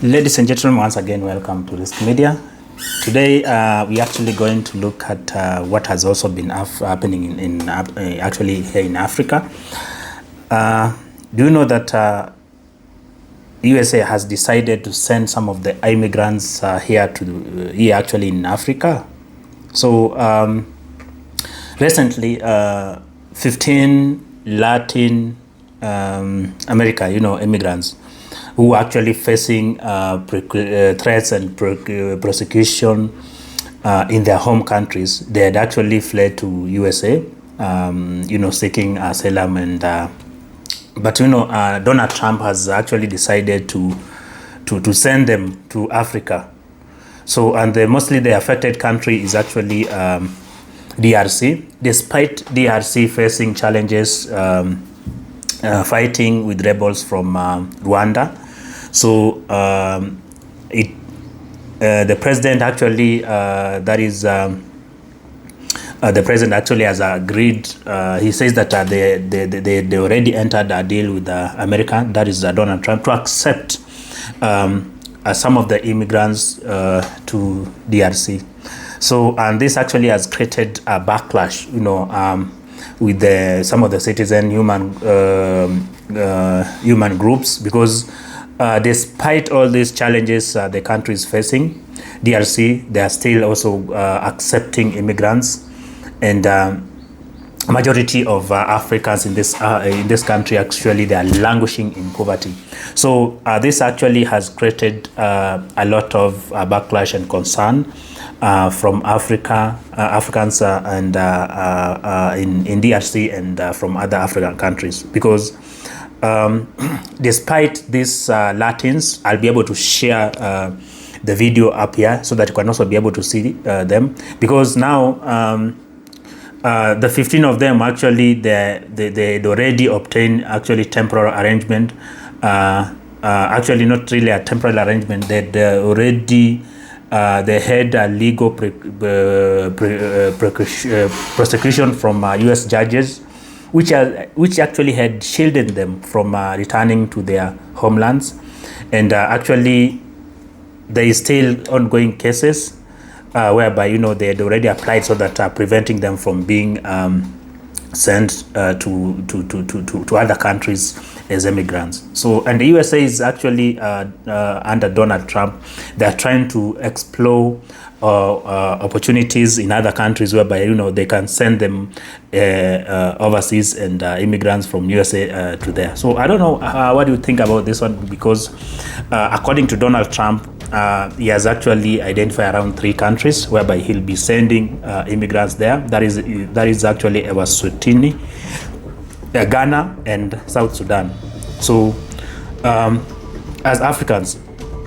Ladies and gentlemen, once again, welcome to Risk Media. Today, we're actually going to look at what has also been happening actually here in Africa. Do you know that USA has decided to send some of the immigrants here actually in Africa? So recently, 15 Latin America, immigrants who are actually facing threats and prosecution in their home countries. They had actually fled to USA, seeking asylum, and but Donald Trump has actually decided to send them to Africa. So, and mostly the affected country is actually DRC. Despite DRC facing challenges fighting with rebels from Rwanda. So the president actually, the president actually has agreed. He says that they already entered a deal with America, that is Donald Trump, to accept some of the immigrants to DRC. So, and this actually has created a backlash, with some of the citizen human groups, because despite all these challenges the country is facing, DRC, they are still also accepting immigrants, and majority of Africans in this country actually they are languishing in poverty. So this actually has created a lot of backlash and concern from Africans and in DRC and from other African countries, because despite these Latins, I'll be able to share the video up here so that you can also be able to see them, because now the 15 of them actually they'd already obtained actually temporary arrangement, actually not really a temporary arrangement, they'd already they had a legal prosecution from US judges, which actually had shielded them from returning to their homelands. And actually there is still ongoing cases whereby they had already applied, so that preventing them from being sent to other countries as immigrants. So, and the USA is actually under Donald Trump, they are trying to explore opportunities in other countries whereby they can send them overseas, and immigrants from USA to there. So I don't know, what do you think about this one? Because according to Donald Trump, he has actually identified around 3 countries whereby he'll be sending immigrants there. That is actually Eswatini, Ghana, and South Sudan. So as Africans,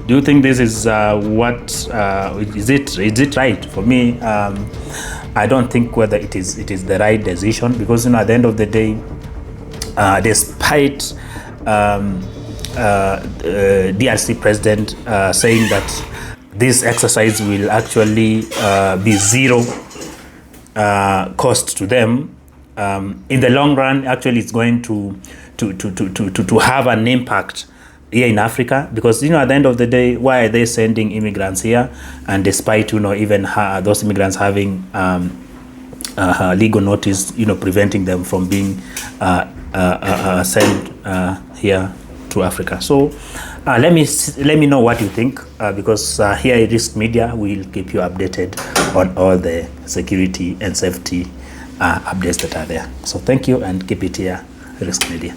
do you think this is is it right? For me, I don't think whether it is the right decision, because at the end of the day, despite DRC president saying that this exercise will actually be zero cost to them, in the long run, actually it's going to have an impact here in Africa, because at the end of the day, why are they sending immigrants here? And despite even those immigrants having legal notice, preventing them from being sent here to Africa. So let me know what you think, because here at Risk Media we'll keep you updated on all the security and safety updates that are there. So thank you, and keep it here, Risk Media.